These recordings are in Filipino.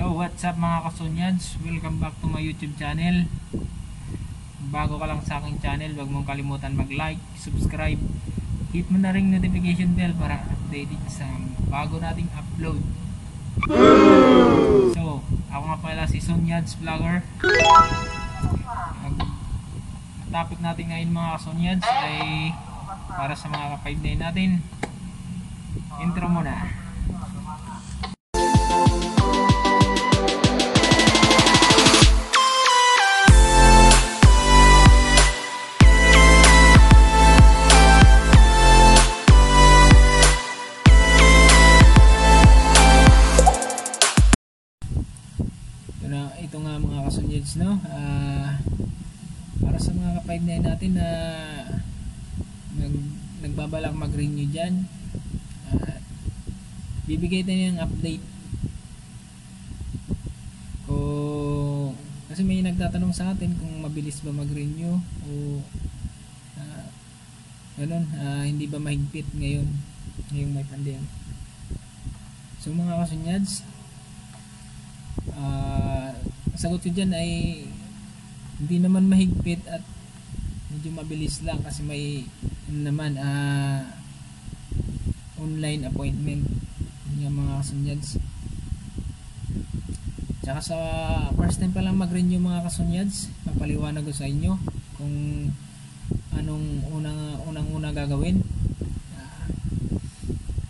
Hello, what's up mga kasunyads? Welcome back to my YouTube channel. Bago ka lang sa aking channel, huwag mong kalimutan mag-like, subscribe, hit mo na ring notification bell para updated sa bago nating upload. So, ako nga pala si Sunyads Vlogger. Ang topic natin ngayon mga kasunyads ay para sa mga ka-5-9 natin. Intro muna. Ito nga mga kasunyads, no? Para sa mga ka-5-9 natin na nagbabalak mag-renew dyan, bibigay tayo ng update kasi may nagtatanong sa atin kung mabilis ba mag-renew o ganun, hindi ba mahigpit ngayong may pandemic. So mga kasunyads, sagot ko dyan ay hindi naman mahigpit at medyo mabilis lang kasi may naman online appointment yung mga kasunyads. Tsaka sa first time pa lang mag-renew mga kasunyads, papaliwanag ko sa inyo kung anong unang gagawin.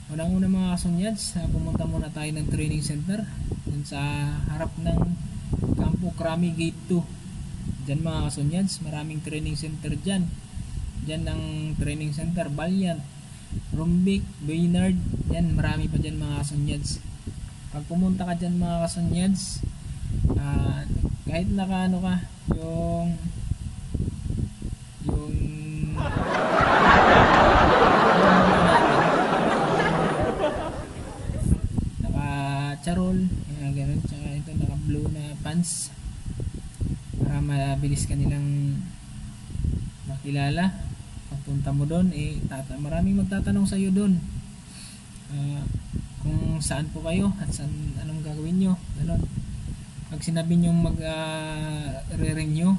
Unang-una mga kasunyads, pumunta muna tayo ng training center dun sa harap ng Campo Crame Gate 2. Diyan mga kasunyads, maraming training center dyan. Diyan ang training center, Valiant, Rumbic, Baynard, yan, marami pa dyan mga kasunyads. Pag pumunta ka dyan mga kasunyads, kahit nakaano ka, yung naka-charol, ganun, tsaka ito naka-blue na pants para mabilis ka nilang makilala. Pagpunta mo doon, maraming magtatanong sa iyo doon kung saan po kayo at anong gagawin nyo, ganun. Pag sinabi nyo re-renew,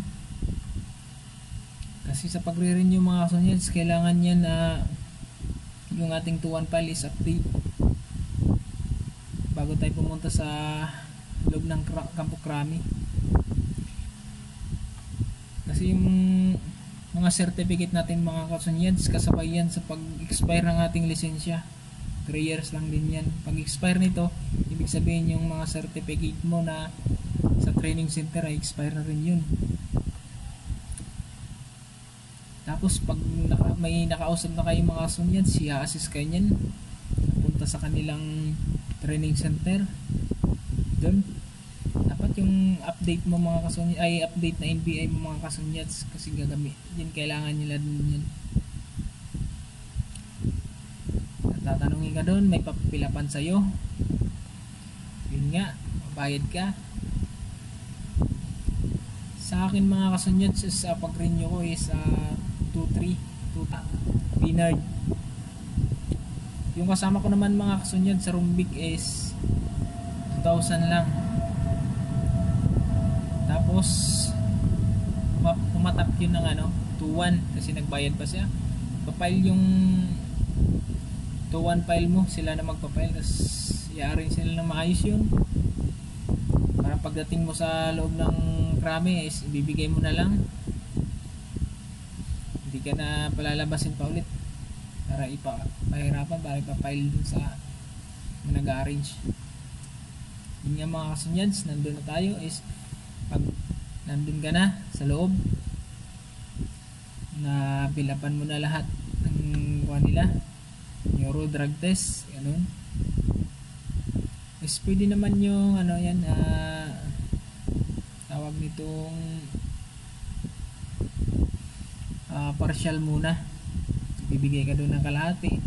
kasi sa pagre-renew mga kasunyads, kailangan yan yung ating 2-1 file is update bago tayo pumunta sa loob ng Campo Crame. Kasi yung mga certificate natin mga kasunyads, kasabay yan sa pag-expire ng ating lisensya. 3 years lang din yan. Pag expire nito, ibig sabihin yung mga certificate mo na sa training center ay expire na rin yun. Tapos pag may nakausap na kayo mga kasunyads, i-assist kayo nyan, punta sa kanilang training center. Doon dapat yung update mo mga kasunyads, ay update na NBI mo mga kasunyads, kasi gagamit din, kailangan nila din yan. At tatanungin ka doon, may papilapan sa'yo, yun nga, mabayad ka. Sa akin mga kasunyads, sa pag-renew ko is 2-3 Baynard. Yung kasama ko naman mga kasunyads sa Rumbic is 2,000 lang. Tapos pumatap yun ng 2-1 kasi nagbayad pa siya. Papile yung 2-1 file mo, sila na magpapile, tapos i-arrange sila na maayos yun para pagdating mo sa loob ng Crame is ibibigay mo na lang, hindi ka na palalabasin pa ulit para ipahirapan para ipapile dun sa nag-arrange. Yun nga mga kasunyads, nandun na tayo is pag nandun ka na sa loob, na bilapan mo na lahat ng nila, neuro drug test, ganun. Is pwede naman yung yan, tawag nitong partial muna, bibigay ka doon ng kalahati.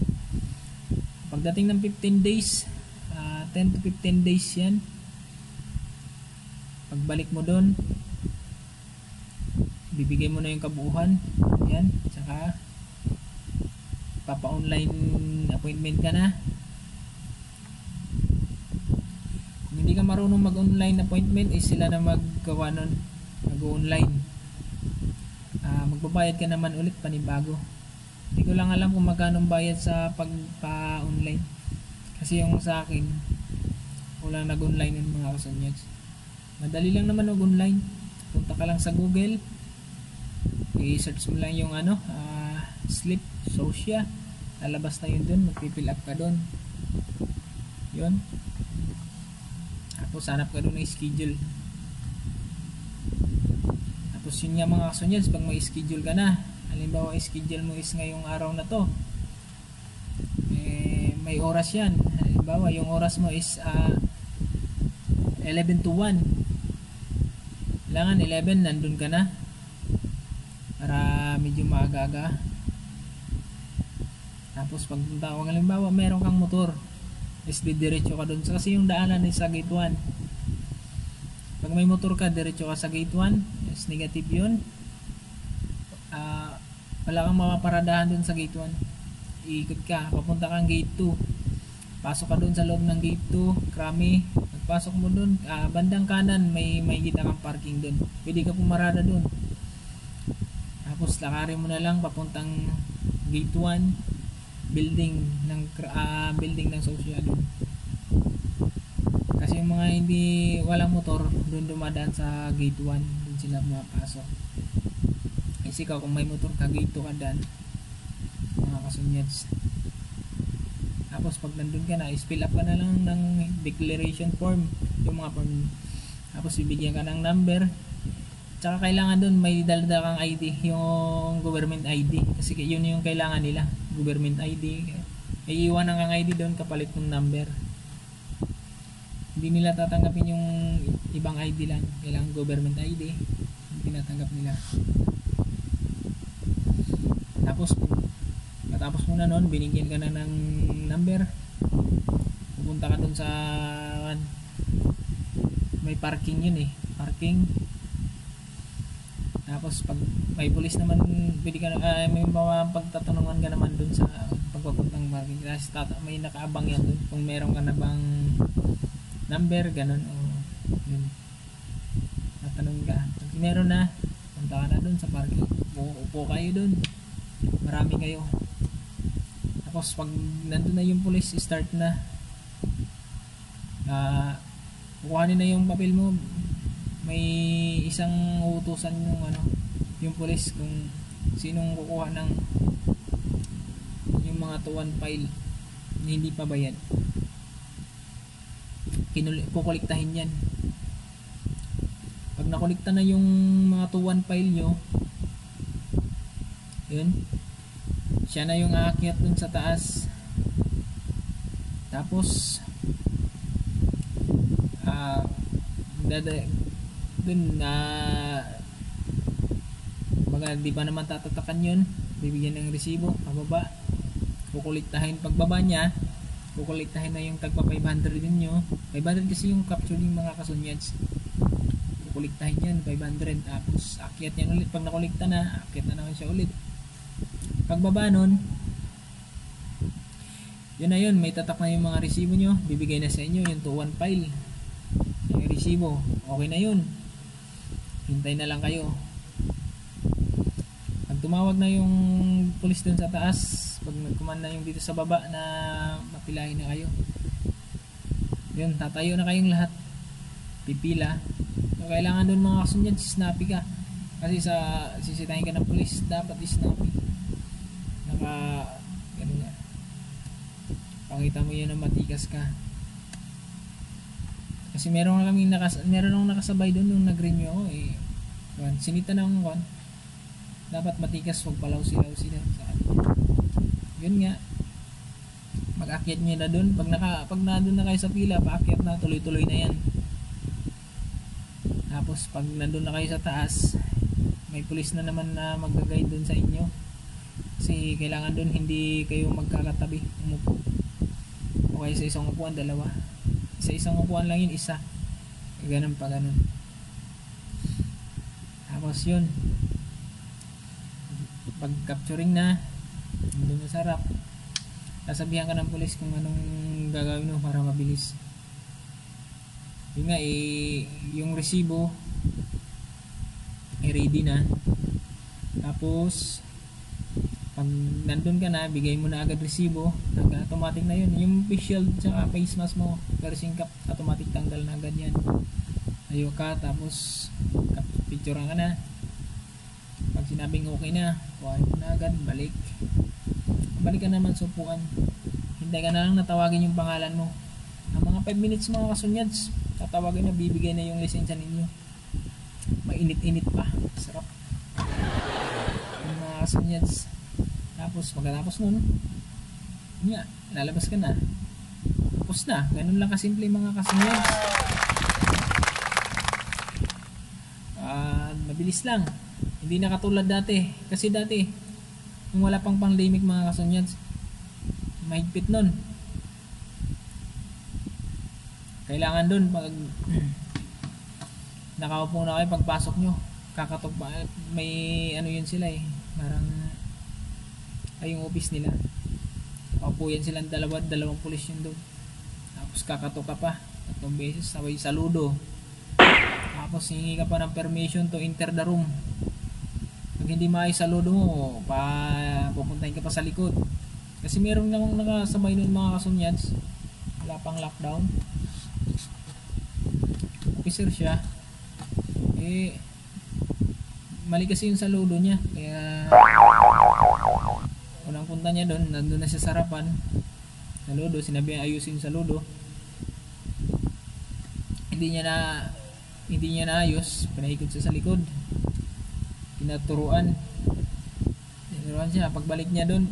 Pagdating ng 15 days, 10 to 15 days yan, pagbalik mo doon, bibigay mo na yung kabuuan yan, saka papa-online appointment ka na. Kung hindi ka marunong mag-online appointment, sila na maggawa nun, mag-online. Magbabayad ka naman ulit panibago. Hindi ko lang alam kung magkano bayad sa pagpa-online, kasi yung sa akin wala nag-online yung mga kasonyats. Madali lang naman mag-online. Punta ka lang sa Google, i-search mo lang yung Sleep Socia, lalabas na yun dun, magpipill up ka dun, yun. Tapos hanap ka dun ng schedule. Tapos yun nga mga kasonyats, pag may schedule ka na, halimbawa schedule mo is ngayong araw na to, may oras yan. Halimbawa yung oras mo is 11 to 1, kailangan 11 nandun ka na para medyo maaga-aga. Tapos pagpunta ko, halimbawa meron kang motor, is diretso ka dun, kasi yung daanan is sa gate 1. Pag may motor ka, diretso ka sa gate 1, is negative yun. Wala kang mapaparadahan dun sa gate 1, iikot ka, papunta kang gate 2, pasok ka dun sa loob ng gate 2 Krami. Pagpasok mo dun, bandang kanan may kita kang parking dun, pwede ka pumarada dun. Tapos lakarin mo na lang papuntang gate 1, building ng Socia dun. Kasi yung mga hindi walang motor dun dumadaan sa gate 1, dun sila mapasok. Kasi ikaw kung may motor ka, gate 2 ka daan, mga kasonyats. Tapos pag nandun ka na, fill up ka na lang ng declaration form, yung mga form. Tapos bibigyan ka ng number, tsaka kailangan dun may dala kang ID, yung government ID, kasi yun yung kailangan nila, government ID. May iwanan kang ID dun kapalit ng number. Hindi nila tatanggapin yung ibang ID lang, kailangan government ID, hindi tinatanggap nila. Tapos matapos mo na nun, binigyan ka na ng number, pupunta ka dun sa may parking yun parking. Tapos pag may pulis naman, pwede ka may mga pagtatanungan ka naman dun sa pagpapuntang parking, kasi may nakaabang yan dun kung meron ka na bang number, ganun, o yun, tatanong ka. Pag meron na, punta ka na dun sa parking, upo kayo dun, marami kayo. Tapos pag nandun na yung police, start na, kukuhanin na yung papel mo, may isang utusan yung police kung sinong kukuha ng yung mga tuwan file na hindi pa bayad, kukuliktahin yan. Pag nakulikta na yung mga tuwan file nyo, yun, siya na yung aakyat dun sa taas. Tapos dun baga di pa naman tatatakan yun, bibigyan ng resibo pababa, kukuliktahin. Pagbaba niya, kukuliktahin na yung tagpa 500 din nyo, 500 kasi yung capture ng mga kasonyats, kukuliktahin yan 500. Tapos akyat yan ulit. Pag nakulikta na, akyat na naman siya ulit. Pagbaba nun, yun na yun, may tatak na yung mga resibo nyo, bibigay na sa inyo yung 2-1 file, yung resibo, okay na yun, hintay na lang kayo. Pag tumawag na yung pulis dun sa taas, pag nagkuman na yung dito sa baba na mapilahin na kayo, yun, tatayo na kayong lahat, pipila. So, kailangan dun mga kasunyan, snappy ka, kasi sa sisitahin ka ng pulis, dapat snappy, ganun nga, pakita mo yun na matikas ka. Kasi meron nung nakasabay doon nung nag-renew ako sinita na akong dapat matikas, huwag palaw-silaw sila sa yun nga, mag-akyat nyo na doon. Pag nandun na kayo sa pila, paakyat na, tuloy-tuloy na yan. Tapos pag nandun na kayo sa taas, may pulis na naman na mag-guide doon sa inyo, kasi kailangan doon hindi kayo magkakatabi, umupo, o kaya sa isang upuan, dalawa. Sa isang upuan lang yun, isa, ganun pa ganun. Tapos yun, pag capturing na, doon na sa harap, sasabihan ka ng pulis kung anong gagawin mo para mabilis. yun nga yung resibo ready na. Tapos pag nandun ka na, bigay mo na agad resibo, automatic na yun. Yung face shield tsaka face mask mo, persing cap, automatic tanggal na agad yan. Ayaw ka, tapos picture ka na. Pag sinabing okay na, kuhain mo na agad, balik ka naman sa upuan. Hintay ka na lang natawagin yung pangalan mo. Ang mga 5 minutes mga kasunyads, tatawagin na, bibigay na yung lisensya ninyo. Mainit-init pa, sarap yung mga kasunyads. Tapos pagkatapos nun, nga, lalabas ka na, tapos na. Ganun lang kasimple mga kasunyads. Mabilis lang, hindi na katulad dati. Kasi dati nung wala pang pandemic mga kasunyads, mahigpit nun. Kailangan dun pag nakaupo na kayo, pagpasok nyo, kakatok pa, may ano yun sila parang ay yung office nila, paupo yan silang dalawang pulis yun doon. Tapos kakatok ka pa 3 beses, sabay saludo, tapos hingi ka pa ng permission to enter the room. Pag hindi maisaludo mo, pupuntahin ka pa sa likod. Kasi meron namang nakasabay nun mga kasunyads, wala pang lockdown, officer siya, mali kasi yung saludo niya, kaya unang punta niya doon, nandun na siya sa harapan, saludo, sinabi niya ayusin yung saludo, hindi niya na ayos, pinaikot siya sa likod, tinuruan siya. Pagbalik niya doon,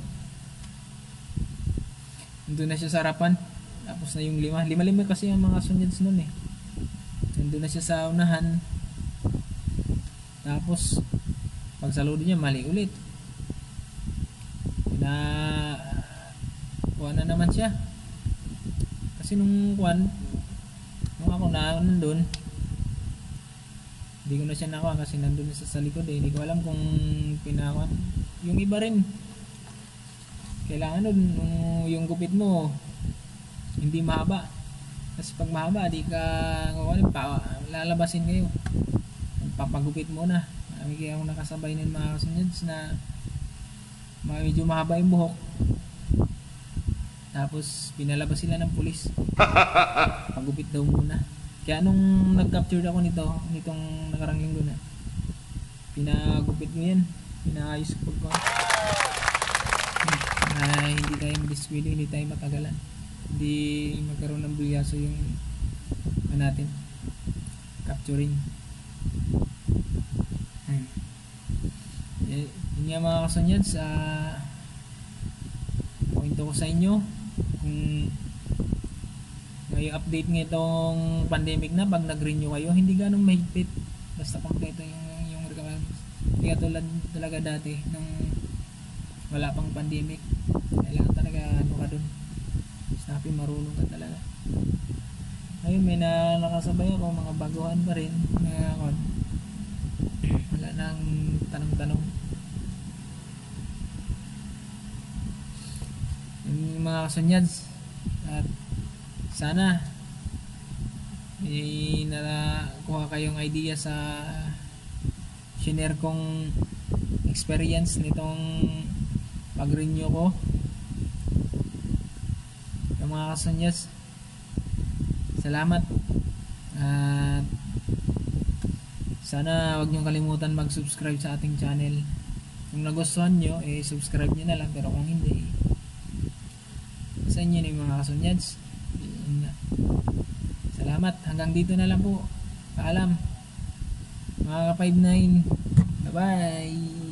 nandun na siya sa harapan, tapos na yung lima kasi yung mga sunyads nun nandun na siya sa unahan. Tapos pag saludo niya, mali ulit, kuha na naman siya. Kasi nung ako na nandun, hindi ko na siya nakuha kasi nandun na sa likod hindi ko alam kung pinakuha. Yung iba rin, kailangan nun yung gupit mo hindi mahaba, kasi pag mahaba di ka lalabasin kayo, papagupit mo na. Kaya akong nakasabay ng mga kasunyads na medyo mahaba yung buhok, tapos pinalabas sila ng pulis, pagupit daw muna. Kaya nung nag-capture ako nitong nakarang linggo na, pinagupit ko yan, pinaayos ko pag na hindi tayo madiskwili, hindi tayo matagalan, hindi magkaroon ng bulyaso yung natin capturing. Yun nga mga kasunyads, kwento ko sa inyo kung may update ng itong pandemic na. Pag nag-renew kayo, hindi ganong mahigpit, basta kompleto yung requirements. Hindi katulad talaga dati nung wala pang pandemic, kailangan talaga ka dun, snappy, marunong ka talaga. Ngayon may nakasabay ako, mga baguhan pa rin na wala nang tanong-tanong. Yung mga kasunyads, at sana nakakuha kayong idea sa shinare kong experience nitong pag-renew ko. Yung mga kasunyads, salamat, at sana wag nyo kalimutan mag-subscribe sa ating channel. Kung nagustuhan nyo, subscribe nyo na lang, pero kung hindi, sa inyo na yung mga kasunyads. Salamat, hanggang dito na lang po, paalam mga ka-59, bye bye.